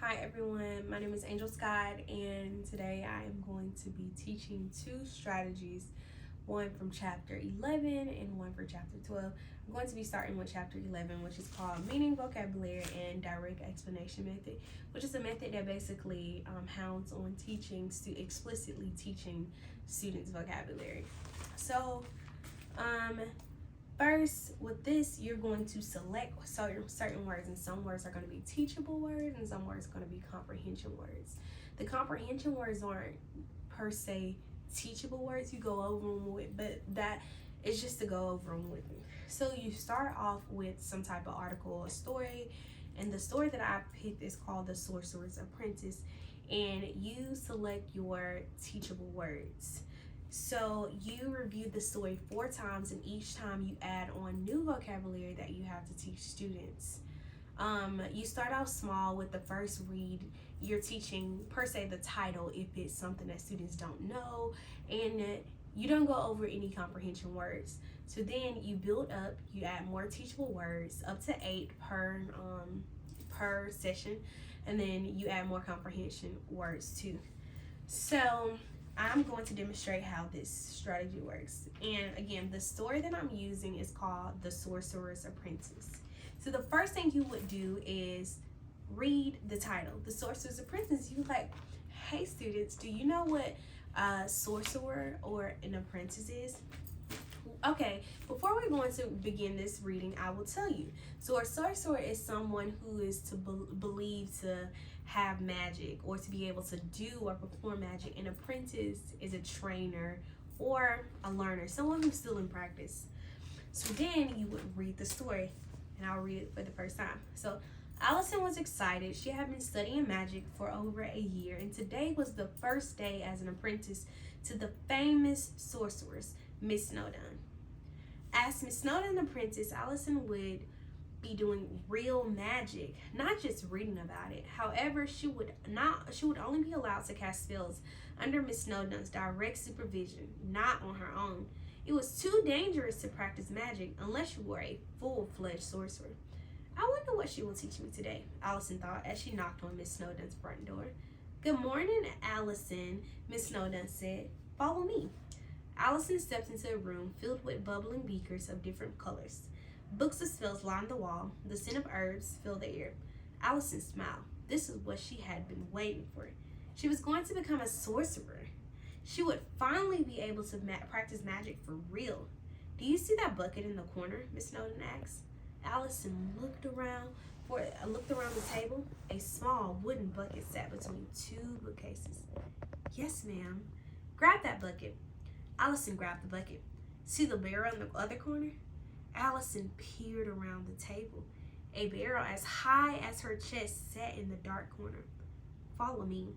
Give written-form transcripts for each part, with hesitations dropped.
Hi everyone, my name is Angel Scott, and today I am going to be teaching two strategies, one from chapter 11 and one for chapter 12. I'm going to be starting with chapter 11, which is called Meaning, Vocabulary, and Direct Explanation Method, which is a method that basically hounds on explicitly teaching students vocabulary. So, first, with this, you're going to select certain words, and some words are going to be teachable words, and some words are going to be comprehension words. The comprehension words aren't per se teachable words. You go over them with, but that is just to go over them with me. So you start off with some type of article or story, and the story that I picked is called The Sorcerer's Apprentice, and you select your teachable words. So you review the story 4 times, and each time you add on new vocabulary that you have to teach students. You start out small with the first read. You're teaching per se the title if it's something that students don't know, and you don't go over any comprehension words. So then you build up, you add more teachable words, up to 8 per session, and then you add more comprehension words too. So I'm going to demonstrate how this strategy works. And again, the story that I'm using is called The Sorcerer's Apprentice. So the first thing you would do is read the title, The Sorcerer's Apprentice. You like, hey students, do you know what a sorcerer or an apprentice is? Okay, before we're going to begin this reading, I will tell you. So a sorcerer is someone who is to believe to have magic or to be able to do or perform magic. An apprentice is a trainer or a learner, someone who's still in practice. So then you would read the story, and I'll read it for the first time. So Allison was excited. She had been studying magic for over a year, and today was the first day as an apprentice to the famous sorceress, Miss Snowdon. As Miss Snowdon apprentice, Allison would be doing real magic, not just reading about it. However, she would only be allowed to cast spells under Miss Snowdon's direct supervision, not on her own. It was too dangerous to practice magic unless you were a full-fledged sorcerer. I wonder what she will teach me today, Allison thought as she knocked on Miss Snowdon's front door. Good morning, Allison, Miss Snowdon said. Follow me. Allison stepped into a room filled with bubbling beakers of different colors. Books of spells lined the wall. The scent of herbs filled the air. Allison smiled. This is what she had been waiting for. She was going to become a sorcerer. She would finally be able to practice magic for real. Do you see that bucket in the corner? Miss Snowdon asked. Allison looked around the table. A small wooden bucket sat between 2 bookcases. Yes, ma'am. Grab that bucket. Allison grabbed the bucket. See the barrel in the other corner? Allison peered around the table. A barrel as high as her chest sat in the dark corner. Follow me.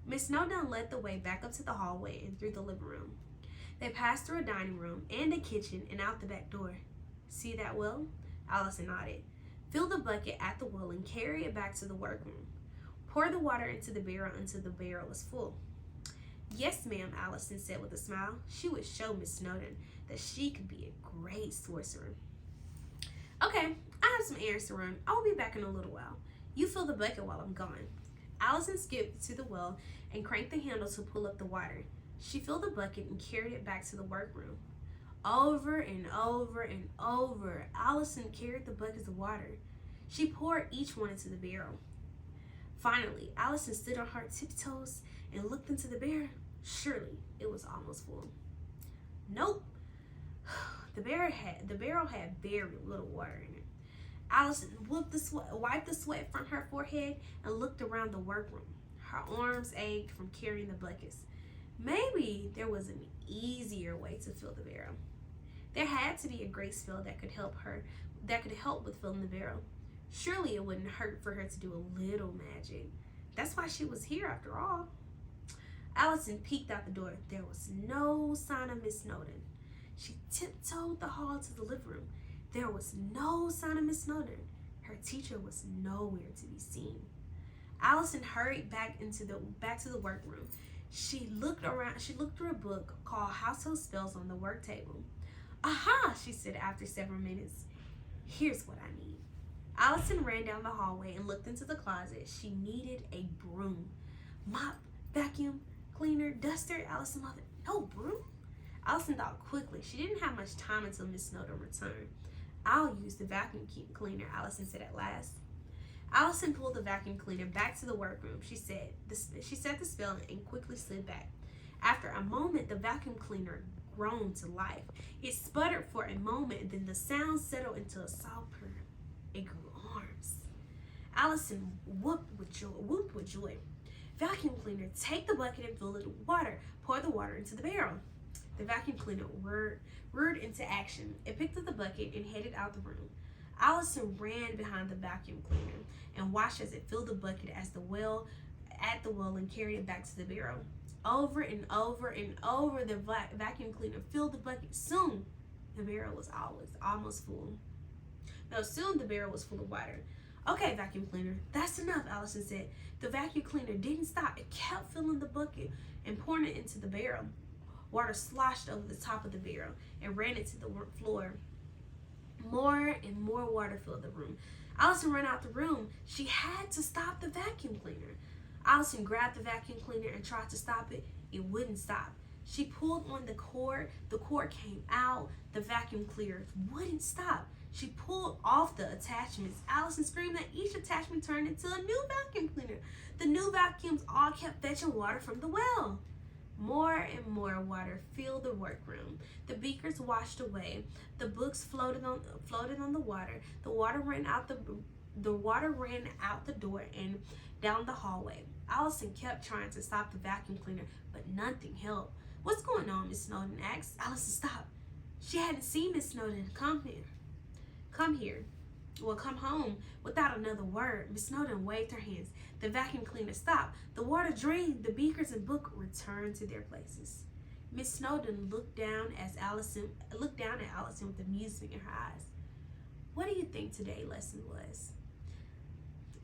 Miss Snowdon led the way back up to the hallway and through the living room. They passed through a dining room and a kitchen and out the back door. See that well? Allison nodded. Fill the bucket at the well and carry it back to the workroom. Pour the water into the barrel until the barrel is full. Yes, ma'am, Allison said with a smile. She would show Miss Snowdon that she could be a great sorcerer. Okay, I have some errands to run. I'll be back in a little while. You fill the bucket while I'm gone. Allison skipped to the well and cranked the handle to pull up the water. She filled the bucket and carried it back to the workroom. Over and over and over, Allison carried the buckets of water. She poured each one into the barrel. Finally, Allison stood on her tiptoes and looked into the barrel. Surely, it was almost full. Nope. The barrel had very little water in it. Allison wiped the sweat from her forehead and looked around the workroom. Her arms ached from carrying the buckets. Maybe there was an easier way to fill the barrel. There had to be a great spell that could help with filling the barrel. Surely it wouldn't hurt for her to do a little magic. That's why she was here after all. Allison peeked out the door. There was no sign of Miss Snowdon. She tiptoed the hall to the living room. There was no sign of Miss Snowdon. Her teacher was nowhere to be seen. Allison hurried back to the workroom. She looked through a book called Household Spells on the work table. Aha, she said after several minutes. Here's what I need. Allison ran down the hallway and looked into the closet. She needed a broom. Mop, vacuum, cleaner, duster. Allison thought, no broom? Allison thought quickly. She didn't have much time until Miss Snowden returned. I'll use the vacuum cleaner, Allison said at last. Allison pulled the vacuum cleaner back to the workroom. She set the spell and quickly slid back. After a moment, the vacuum cleaner groaned to life. It sputtered for a moment, then the sound settled into a soft purr. It grew arms. Allison whooped with joy. Vacuum cleaner, take the bucket and fill it with water. Pour the water into the barrel. The vacuum cleaner whirred into action. It picked up the bucket and headed out the room. Allison ran behind the vacuum cleaner and watched as it filled the bucket at the well and carried it back to the barrel. Over and over and over, the vacuum cleaner filled the bucket. Soon, the barrel was almost full. No, soon the barrel was full of water. Okay, vacuum cleaner, that's enough, Allison said. The vacuum cleaner didn't stop. It kept filling the bucket and pouring it into the barrel. Water sloshed over the top of the barrel and ran into the floor. More and more water filled the room. Allison ran out the room. She had to stop the vacuum cleaner. Allison grabbed the vacuum cleaner and tried to stop it. It wouldn't stop. She pulled on the cord. The cord came out. The vacuum cleaner wouldn't stop. She pulled off the attachments. Allison screamed that each attachment turned into a new vacuum cleaner. The new vacuums all kept fetching water from the well. More and more water filled the workroom. The beakers washed away. The books floated on the water. The water ran out the door and down the hallway. Allison kept trying to stop the vacuum cleaner, but nothing helped. What's going on? Miss Snowden asked. Allison stopped. She hadn't seen Miss Snowden come home without another word. Miss Snowden waved her hands. The vacuum cleaner stopped. The water drained. The beakers and book returned to their places. Miss Snowden looked down at Allison with amusement in her eyes. What do you think today's lesson was?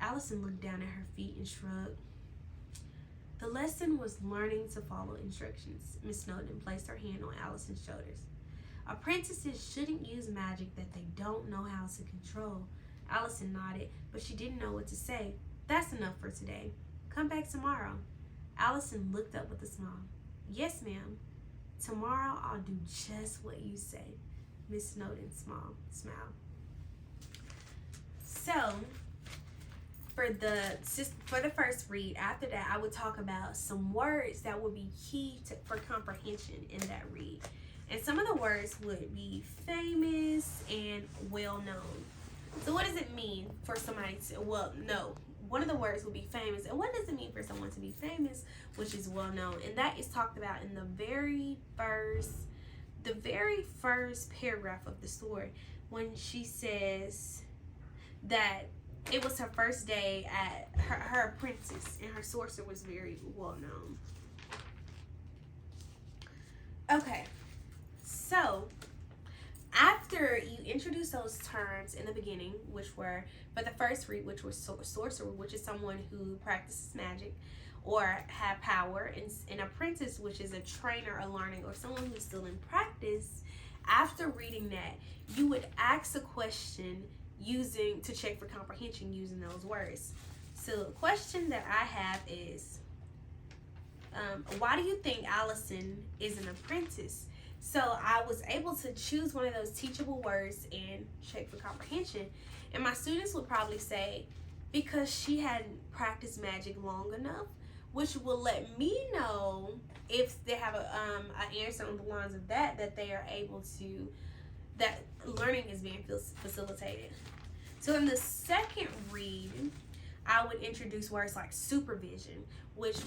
Allison looked down at her feet and shrugged. The lesson was learning to follow instructions. Miss Snowden placed her hand on Allison's shoulders. Apprentices shouldn't use magic that they don't know how to control. Allison nodded, but she didn't know what to say. That's enough for today. Come back tomorrow. Allison looked up with a smile. Yes, ma'am. Tomorrow I'll do just what you say. Miss Snowden smiled. So, for the first read, after that, I would talk about some words that would be key for comprehension in that read. And some of the words would be famous and well-known. So what does it mean for somebody to, one of the words would be famous. And what does it mean for someone to be famous, which is well-known? And that is talked about in the very first paragraph of the story, when she says that it was her first day at her apprentice, and her sorcerer was very well-known. Okay. So, after you introduce those terms in the beginning, which were, for the first read, which was sorcerer, which is someone who practices magic or have power, and an apprentice, which is a trainer or learning, or someone who's still in practice, after reading that, you would ask a question to check for comprehension using those words. So, the question that I have is, why do you think Allison is an apprentice? So I was able to choose one of those teachable words and check for comprehension. And my students would probably say, because she hadn't practiced magic long enough, which will let me know if they have an answer on the lines of that they are able to, that learning is being facilitated. So in the second read, I would introduce words like supervision, which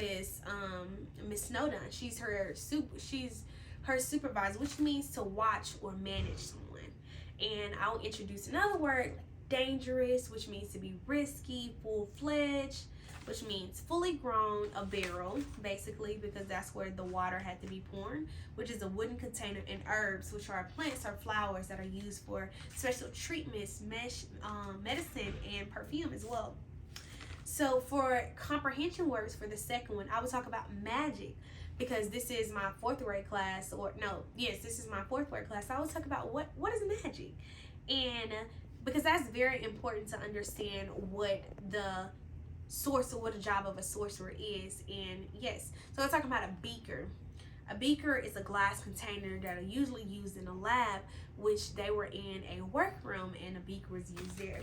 is Miss Snowden. She's her supervisor, which means to watch or manage someone. And I'll introduce another word, dangerous, which means to be risky, full-fledged, which means fully grown, a barrel, basically, because that's where the water had to be poured, which is a wooden container, and herbs, which are plants or flowers that are used for special treatments, medicine, and perfume as well. So for comprehension words for the second one, I would talk about magic, because this is my fourth grade class, this is my fourth grade class. So I would talk about what is magic. And because that's very important to understand what the source or what the job of a sorcerer is. And yes, so we're talking about a beaker. A beaker is a glass container that are usually used in a lab, which they were in a workroom and a beaker was used there.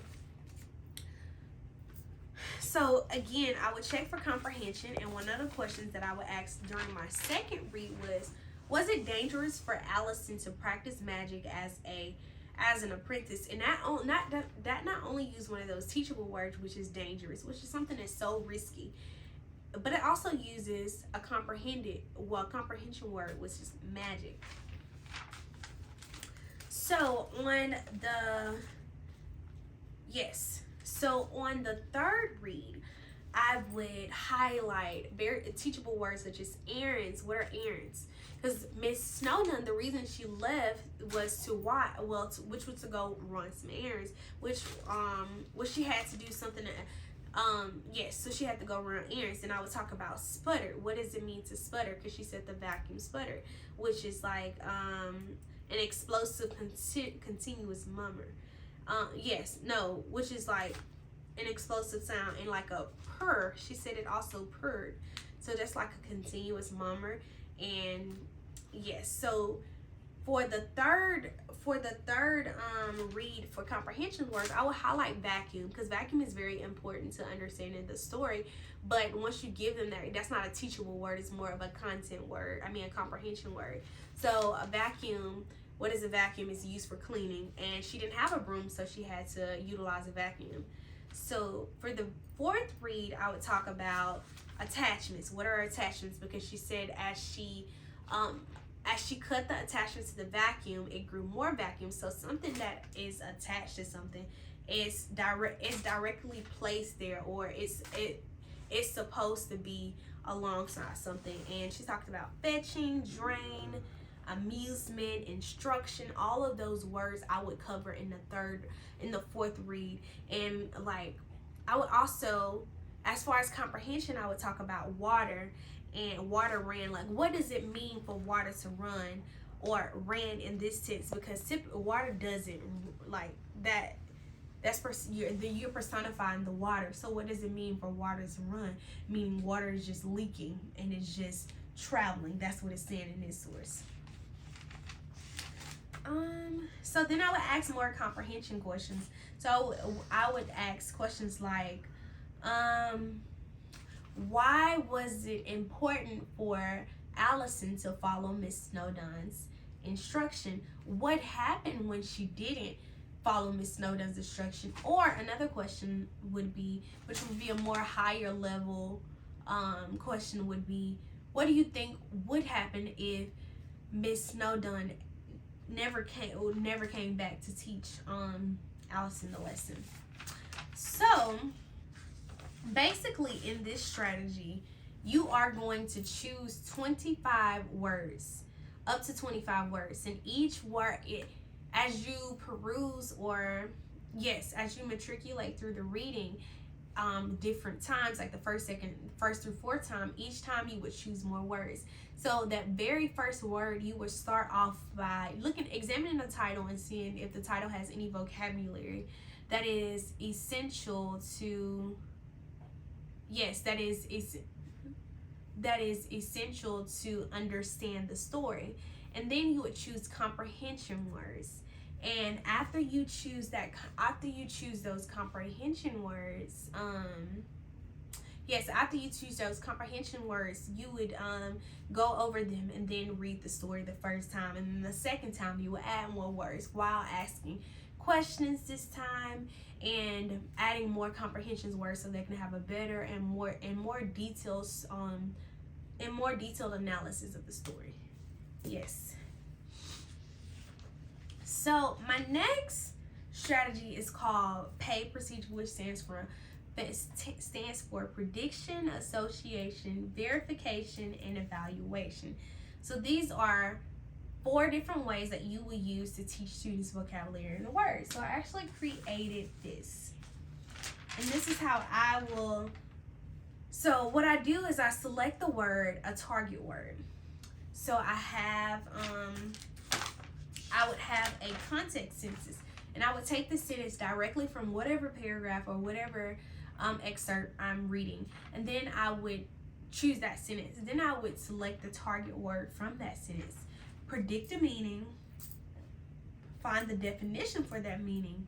So again, I would check for comprehension, and one of the questions that I would ask during my second read was it dangerous for Allison to practice magic as an apprentice? And that not only used one of those teachable words, which is dangerous, which is something that's so risky, but it also uses a comprehension word, which is magic. So on the third read, I would highlight very teachable words such as errands. What are errands? Because Miss Snowdon, the reason she left was which was to go run some errands, which she had to do something. So she had to go run errands. And I would talk about sputter. What does it mean to sputter? Because she said the vacuum sputter, which is like an explosive continuous murmur. Which is like an explosive sound, and like a purr. She said it also purred. So that's like a continuous murmur. And yes, so for the third read for comprehension words, I will highlight vacuum, because vacuum is very important to understanding the story. But once you give them that's not a teachable word, it's more of a content word. A comprehension word. So a vacuum, what is a vacuum? Is used for cleaning, and she didn't have a broom, so she had to utilize a vacuum. So for the fourth read, I would talk about attachments. What are attachments? Because she said as she cut the attachments to the vacuum, it grew more vacuum. So something that is attached to something is directly placed there, or it's supposed to be alongside something. And she talked about fetching, drain, amusement, instruction. All of those words I would cover in the fourth read. And like I would also, as far as comprehension, I would talk about water. And water ran, like what does it mean for water to run or ran in this sense? Because water doesn't like that. You're personifying the water. So what does it mean for water to run? Meaning water is just leaking and it's just traveling. That's what it's saying in this source. So then I would ask more comprehension questions. So I would ask questions like, why was it important for Allison to follow Miss Snowdon's instruction? What happened when she didn't follow Miss Snowdon's instruction? Or another question would be, which would be a more higher level question, would be, what do you think would happen if Miss Snowdon never came back to teach Allison the lesson? So basically in this strategy, you are going to choose 25 words, up to 25 words, and each word, as you peruse as you matriculate through the reading different times, like the first through fourth time, each time you would choose more words. So that very first word, you would start off by examining the title and seeing if the title has any vocabulary that is essential to essential to understand the story. And then you would choose comprehension words. And after you choose those comprehension words, you would go over them and then read the story the first time. And then the second time you would add more words while asking questions this time, and adding more comprehension words so they can have a better and more detailed analysis of the story. Yes. So my next strategy is called PAVE procedure, which stands for prediction, association, verification, and evaluation. So these are 4 different ways that you will use to teach students vocabulary and words. So I actually created this. And this is how I will. So what I do is I select the word, a target word. So I would have a context census. And I would take the sentence directly from whatever paragraph or whatever excerpt I'm reading. And then I would choose that sentence. Then I would select the target word from that sentence, predict the meaning, find the definition for that meaning,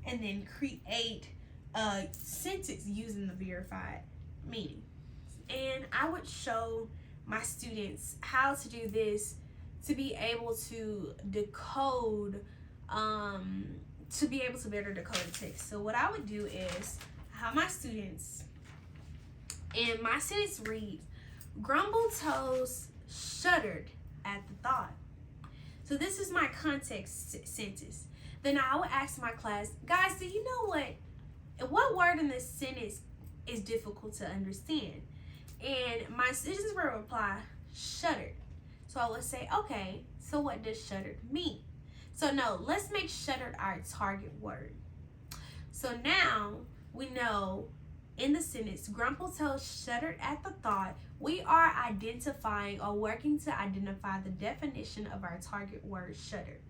and then create a sentence using the verified meaning. And I would show my students how to do this to be able to decode, to be able to better decode the text. So what I would do is have my students, and my sentence reads, Grumble Toes shuddered at the thought. So this is my context sentence. Then I would ask my class, guys, do you know what word in this sentence is difficult to understand? And my students will reply, shuddered. So I would say, okay, so what does shuddered mean? So no, let's make shuddered our target word. So now we know in the sentence, Grumbletoes shuddered at the thought. We are identifying or working to identify the definition of our target word, shuddered.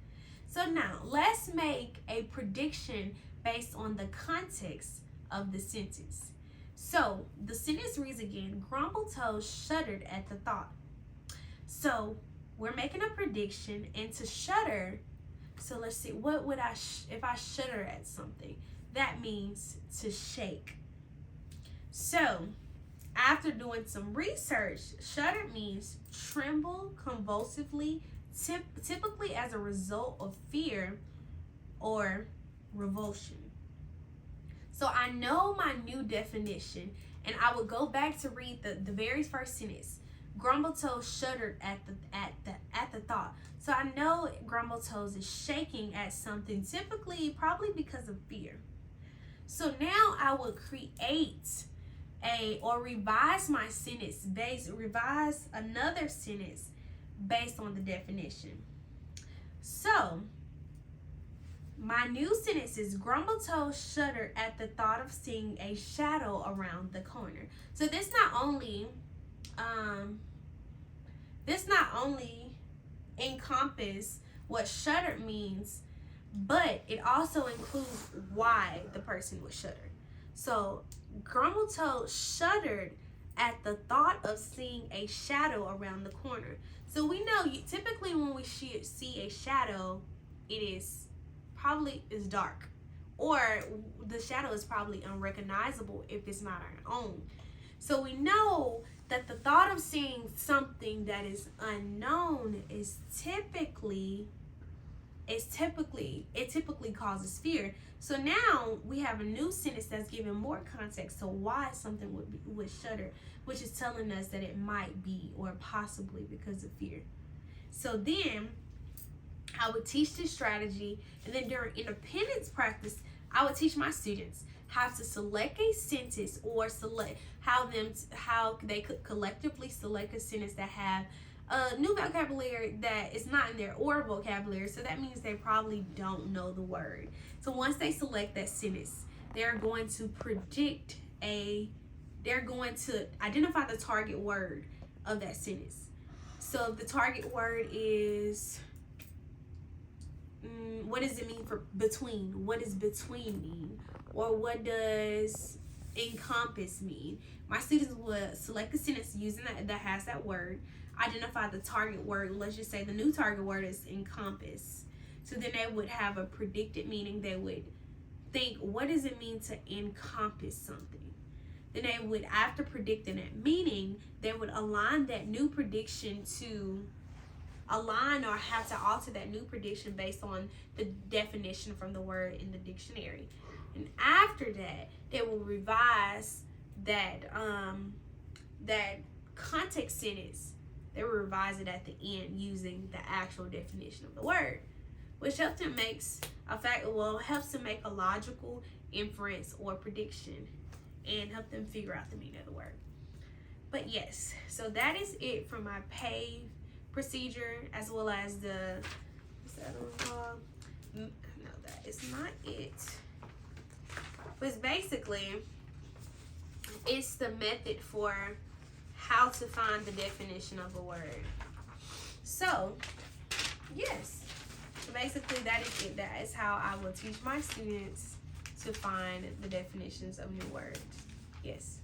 So now let's make a prediction based on the context of the sentence. So the sentence reads again, Grumbletoes shuddered at the thought. So we're making a prediction, and to shudder, so let's see, what would if I shudder at something? That means to shake. So after doing some research, shudder means tremble convulsively, typically as a result of fear or revulsion. So I know my new definition, and I would go back to read the very first sentence. Grumbletoes shuddered at the thought. So I know Grumbletoes is shaking at something, typically probably because of fear. So now I would create revise my sentence revise another sentence based on the definition. So my new sentence is Grumbletoes shuddered at the thought of seeing a shadow around the corner. So this not only encompass what shuddered means, but it also includes why the person was shuddered. So Grumbletoes shuddered at the thought of seeing a shadow around the corner. So we know typically when we see a shadow, it is dark, or the shadow is probably unrecognizable if it's not our own. So we know that the thought of seeing something that is unknown is typically causes fear. So now we have a new sentence that's giving more context to why something would shudder, which is telling us that it might be or possibly because of fear. So then I would teach this strategy, and then during independence practice, I would teach my students how to select a sentence, or how they could collectively select a sentence that have new vocabulary that is not in their oral vocabulary. So that means they probably don't know the word. So once they select that sentence, they're going to identify the target word of that sentence. So if the target word is, what does it mean for between? What does between mean? Or what does encompass mean? My students would select a sentence using that has that word, identify the target word. Let's just say the new target word is encompass. So then they would have a predicted meaning. They would think, what does it mean to encompass something? Then they would, after predicting that meaning, they would align that new prediction to align or have to alter that new prediction based on the definition from the word in the dictionary. And after that, they will revise that context sentence. They will revise it at the end using the actual definition of the word, which helps to make a logical inference or prediction and help them figure out the meaning of the word. But yes, so that is it for my PAVE procedure, as well as the, no, that is not it. But it's the method for how to find the definition of a word. So yes, basically, that is it. That is how I will teach my students to find the definitions of new words. Yes.